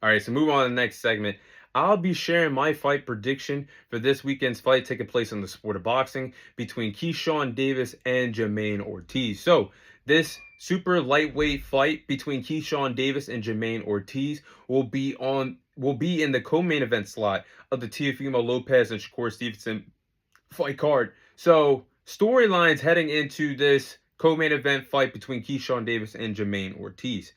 All right, so move on to the next segment. I'll be sharing my fight prediction for this weekend's fight taking place in the sport of boxing between Keyshawn Davis and Jamaine Ortiz. So, this super lightweight fight between Keyshawn Davis and Jamaine Ortiz will be in the co-main event slot of the Teofimo Lopez and Shakur Stevenson fight card. So, storylines heading into this co-main event fight between Keyshawn Davis and Jamaine Ortiz.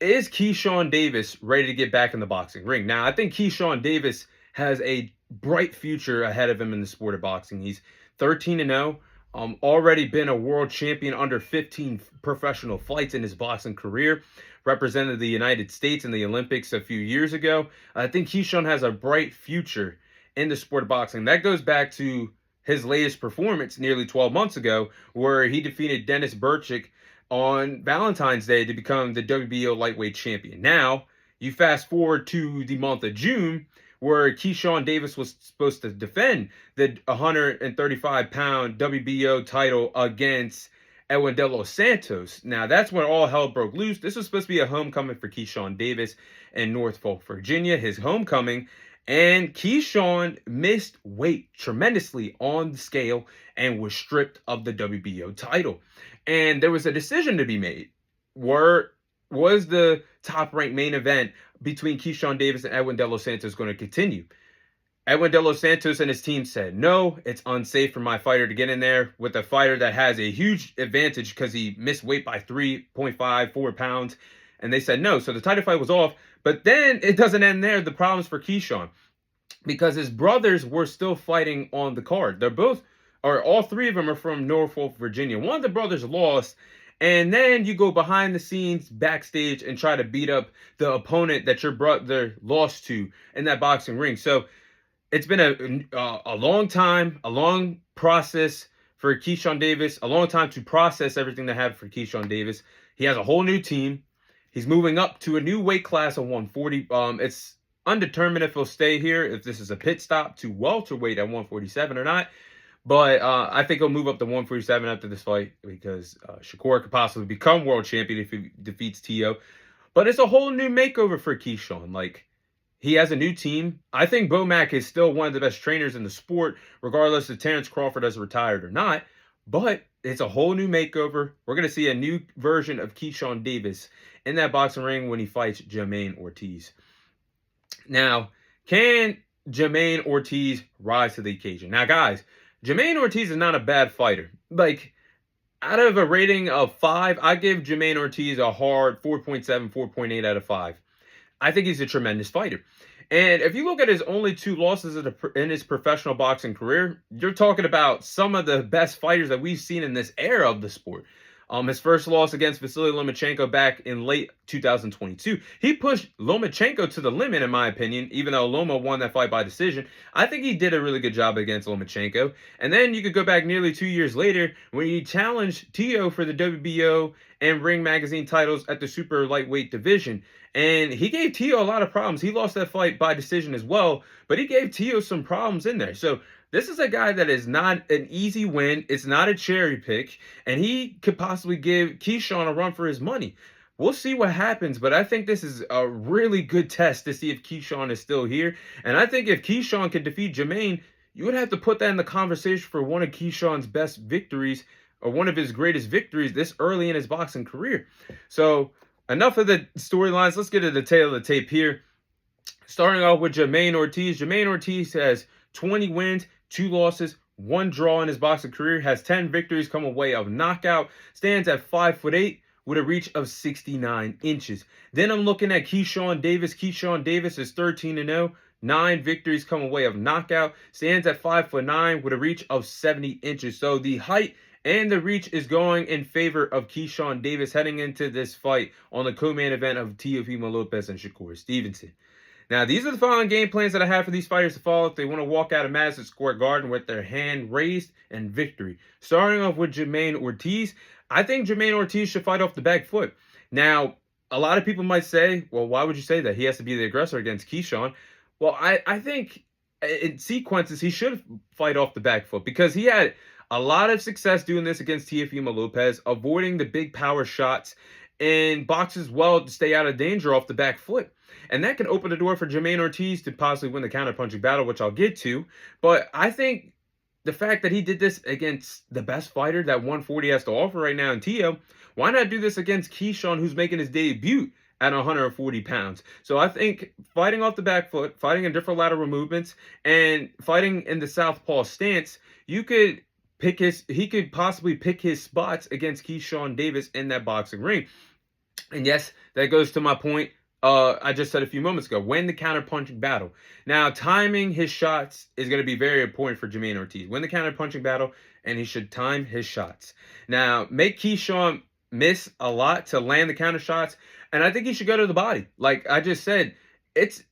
Is Keyshawn Davis ready to get back in the boxing ring? Now, I think Keyshawn Davis has a bright future ahead of him in the sport of boxing. He's 13-0, already been a world champion under 15 professional fights in his boxing career, represented the United States in the Olympics a few years ago. I think Keyshawn has a bright future in the sport of boxing. That goes back to his latest performance nearly 12 months ago, where he defeated Dennis Burchick on Valentine's Day to become the WBO lightweight champion. Now, you fast forward to the month of June, where Keyshawn Davis was supposed to defend the 135-pound WBO title against Edwin De Los Santos. Now, that's when all hell broke loose. This was supposed to be a homecoming for Keyshawn Davis in Norfolk, Virginia, his homecoming. And Keyshawn missed weight tremendously on the scale and was stripped of the WBO title. And there was a decision to be made. Was the top-ranked main event between Keyshawn Davis and Edwin De Los Santos going to continue? Edwin De Los Santos and his team said, no, it's unsafe for my fighter to get in there with a fighter that has a huge advantage because he missed weight by 3.5, 4 pounds. And they said no. So the title fight was off. But then it doesn't end there. The problems for Keyshawn, because his brothers were still fighting on the card. All three of them are from Norfolk, Virginia. One of the brothers lost, and then you go behind the scenes, backstage, and try to beat up the opponent that your brother lost to in that boxing ring. So it's been a long time, a long process for Keyshawn Davis, a long time to process everything that happened for Keyshawn Davis. He has a whole new team. He's moving up to a new weight class of 140. It's undetermined if he'll stay here, if this is a pit stop to welterweight at 147 or not. But I think he'll move up to 147 after this fight because Shakur could possibly become world champion if he defeats Tio. But it's a whole new makeover for Keyshawn. Like, he has a new team. I think Bo Mack is still one of the best trainers in the sport, regardless if Terrence Crawford has retired or not. But it's a whole new makeover. We're going to see a new version of Keyshawn Davis in that boxing ring when he fights Jamaine Ortiz. Now, can Jamaine Ortiz rise to the occasion? Now, guys, Jamaine Ortiz is not a bad fighter. Like, out of a rating of 5, I give Jamaine Ortiz a hard 4.7, 4.8 out of 5. I think he's a tremendous fighter. And if you look at his only 2 losses in his professional boxing career, you're talking about some of the best fighters that we've seen in this era of the sport. His first loss against Vasily Lomachenko back in late 2022. He pushed Lomachenko to the limit, in my opinion, even though Loma won that fight by decision. I think he did a really good job against Lomachenko. And then you could go back nearly 2 years later when he challenged Tio for the WBO and Ring Magazine titles at the super lightweight division. And he gave Tio a lot of problems. He lost that fight by decision as well, but he gave Tio some problems in there. So this is a guy that is not an easy win. It's not a cherry pick. And he could possibly give Keyshawn a run for his money. We'll see what happens, but I think this is a really good test to see if Keyshawn is still here. And I think if Keyshawn can defeat Jamaine, you would have to put that in the conversation for one of Keyshawn's best victories or one of his greatest victories this early in his boxing career. So enough of the storylines. Let's get to the tail of the tape here. Starting off with Jamaine Ortiz. Jamaine Ortiz has 20 wins, 2 losses, 1 draw in his boxing career, has 10 victories come away of knockout, stands at 5'8" with a reach of 69 inches. Then I'm looking at Keyshawn Davis. Keyshawn Davis is 13-0, 9 victories come away of knockout, stands at 5'9" with a reach of 70 inches. So the height and the reach is going in favor of Keyshawn Davis heading into this fight on the co-main event of Teofimo Lopez and Shakur Stevenson. Now, these are the following game plans that I have for these fighters to follow if they want to walk out of Madison Square Garden with their hand raised and victory. Starting off with Jamaine Ortiz, I think Jamaine Ortiz should fight off the back foot. Now, a lot of people might say, well, why would you say that? He has to be the aggressor against Keyshawn. Well, I think in sequences, he should fight off the back foot because he had a lot of success doing this against Teofimo Lopez, avoiding the big power shots and boxes well to stay out of danger off the back foot. And that can open the door for Jamaine Ortiz to possibly win the counterpunching battle, which I'll get to. But I think the fact that he did this against the best fighter that 140 has to offer right now in Tio, why not do this against Keyshawn, who's making his debut at 140 pounds? So I think fighting off the back foot, fighting in different lateral movements, and fighting in the southpaw stance, he could possibly pick his spots against Keyshawn Davis in that boxing ring. And yes, that goes to my point I just said a few moments ago. Win the counter-punching battle. Now, timing his shots is going to be very important for Jamaine Ortiz. Win the counter-punching battle, and he should time his shots. Now, make Keyshawn miss a lot to land the counter shots, and I think he should go to the body. Like I just said, it's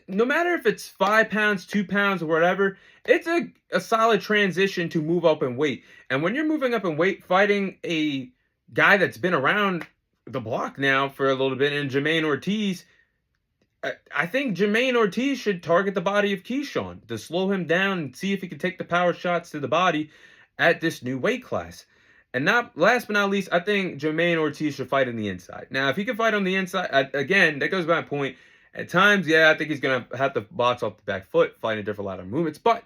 no matter if it's 5 pounds, 2 pounds, or whatever, it's a solid transition to move up in weight. And when you're moving up in weight, fighting a guy that's been around the block now for a little bit, and Jamaine Ortiz, I think Jamaine Ortiz should target the body of Keyshawn to slow him down and see if he can take the power shots to the body at this new weight class. And not last but not least, I think Jamaine Ortiz should fight on the inside. Now, if he can fight on the inside, again, that goes by my point. At times, yeah, I think he's going to have to box off the back foot, fight in different lateral movements. But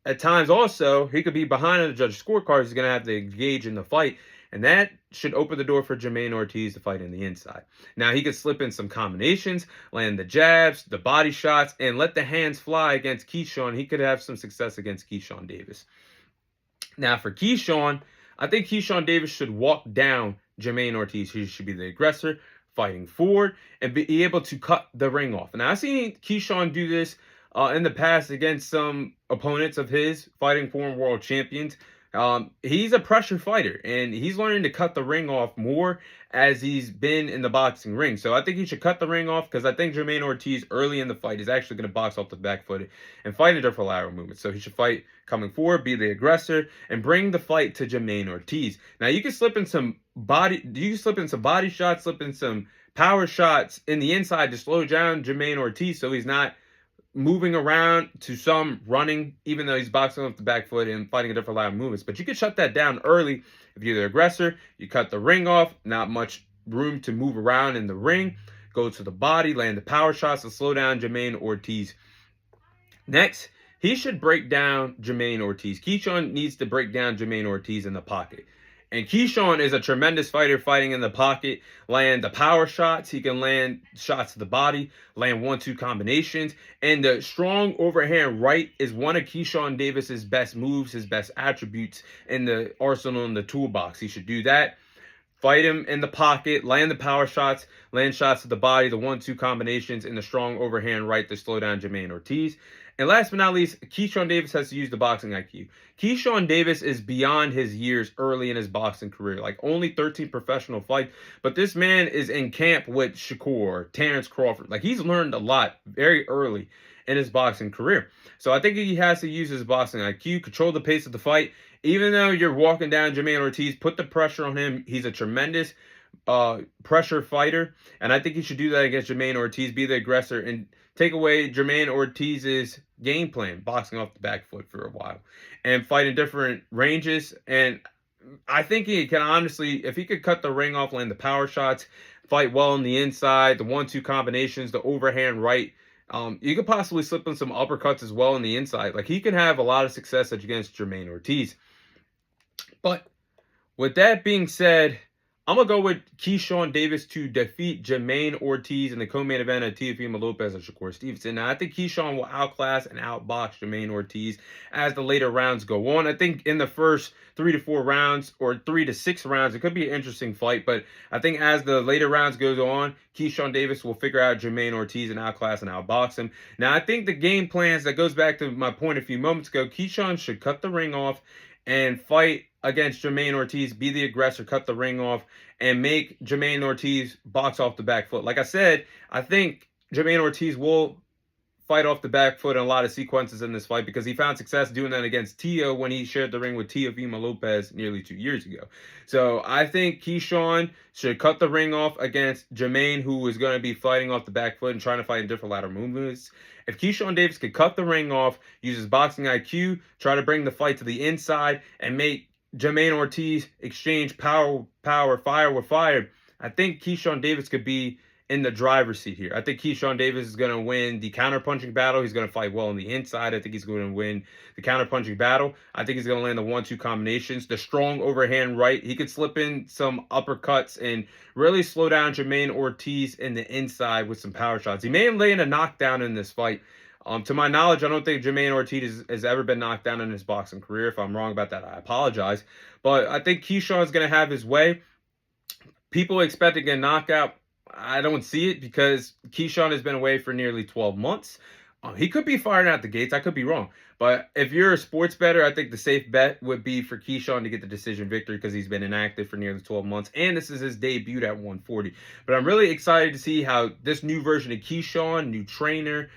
at times also, he could be behind on the judge's scorecards. He's going to have to engage in the fight. And that should open the door for Jamaine Ortiz to fight in the inside. Now, he could slip in some combinations, land the jabs, the body shots, and let the hands fly against Keyshawn. He could have some success against Keyshawn Davis. Now, for Keyshawn, I think Keyshawn Davis should walk down Jamaine Ortiz. He should be the aggressor, fighting forward, and be able to cut the ring off. Now, I've seen Keyshawn do this in the past against some opponents of his, fighting former world champions. He's a pressure fighter, and he's learning to cut the ring off more as he's been in the boxing ring. So I think he should cut the ring off, because I think Jamaine Ortiz early in the fight is actually going to box off the back foot and fight in different lateral movements. So he should fight coming forward, be the aggressor, and bring the fight to Jamaine Ortiz. Now, you can slip in some body shots, slip in some power shots in the inside to slow down Jamaine Ortiz so he's not moving around to some running, even though he's boxing off the back foot and fighting a different line of movements. But you can shut that down early. If you're the aggressor, you cut the ring off, not much room to move around in the ring. Go to the body, land the power shots to slow down Jamaine Ortiz. Next, he should break down Jamaine Ortiz. Keyshawn needs to break down Jamaine Ortiz in the pocket. And Keyshawn is a tremendous fighter fighting in the pocket, land the power shots. He can land shots to the body, land 1-2 combinations. And the strong overhand right is one of Keyshawn Davis's best moves, his best attributes in the arsenal, in the toolbox. He should do that. Fight him in the pocket, land the power shots, land shots to the body, the 1-2 combinations, and the strong overhand right to slow down Jamaine Ortiz. And last but not least, Keyshawn Davis has to use the boxing IQ. Keyshawn Davis is beyond his years early in his boxing career. Like, only 13 professional fights. But this man is in camp with Shakur, Terrence Crawford. Like, he's learned a lot very early in his boxing career. So I think he has to use his boxing IQ, control the pace of the fight. Even though you're walking down Jamaine Ortiz, put the pressure on him. He's a tremendous pressure fighter. And I think he should do that against Jamaine Ortiz, be the aggressor, and take away Jamaine Ortiz's game plan, boxing off the back foot for a while, and fight in different ranges. And I think he can honestly, if he could cut the ring off, land the power shots, fight well on the inside, the 1-2 combinations, the overhand right, you could possibly slip in some uppercuts as well on the inside. Like, he can have a lot of success against Jamaine Ortiz. But with that being said, I'm going to go with Keyshawn Davis to defeat Jamaine Ortiz in the co-main event of Teofimo Lopez and Shakur Stevenson. Now, I think Keyshawn will outclass and outbox Jamaine Ortiz as the later rounds go on. I think in the first 3 to 4 rounds, or 3 to 6 rounds, it could be an interesting fight. But I think as the later rounds goes on, Keyshawn Davis will figure out Jamaine Ortiz and outclass and outbox him. Now, I think the game plans, that goes back to my point a few moments ago, Keyshawn should cut the ring off and fight against Jamaine Ortiz, be the aggressor, cut the ring off, and make Jamaine Ortiz box off the back foot. Like I said, I think Jamaine Ortiz will fight off the back foot in a lot of sequences in this fight, because he found success doing that against Tio when he shared the ring with Teofimo Lopez nearly 2 years ago. So I think Keyshawn should cut the ring off against Jamaine, who is going to be fighting off the back foot and trying to fight in different lateral movements. If Keyshawn Davis could cut the ring off, use his boxing IQ, try to bring the fight to the inside, and make Jamaine Ortiz exchange fire with fire, I think Keyshawn Davis could be in the driver's seat here. I think Keyshawn Davis is going to win the counterpunching battle. He's going to fight well on the inside. I think he's going to win the counterpunching battle. I think he's going to land the 1-2 combinations. The strong overhand right. He could slip in some uppercuts and really slow down Jamaine Ortiz in the inside with some power shots. He may land a knockdown in this fight. To my knowledge, I don't think Jamaine Ortiz has ever been knocked down in his boxing career. If I'm wrong about that, I apologize. But I think Keyshawn's going to have his way. People expecting a knockout, I don't see it because Keyshawn has been away for nearly 12 months. He could be firing out the gates. I could be wrong. But if you're a sports bettor, I think the safe bet would be for Keyshawn to get the decision victory because he's been inactive for nearly 12 months. And this is his debut at 140. But I'm really excited to see how this new version of Keyshawn, new trainer,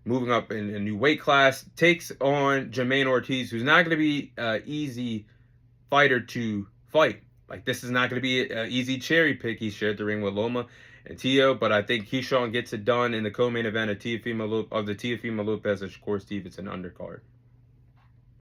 moving up in a new weight class, takes on Jamaine Ortiz, who's not going to be an easy fighter to fight. Like, this is not going to be an easy cherry pick. He shared the ring with Loma and Tio, but I think Keyshawn gets it done in the co-main event of the Teofimo Lopez and Shakur Stevenson undercard.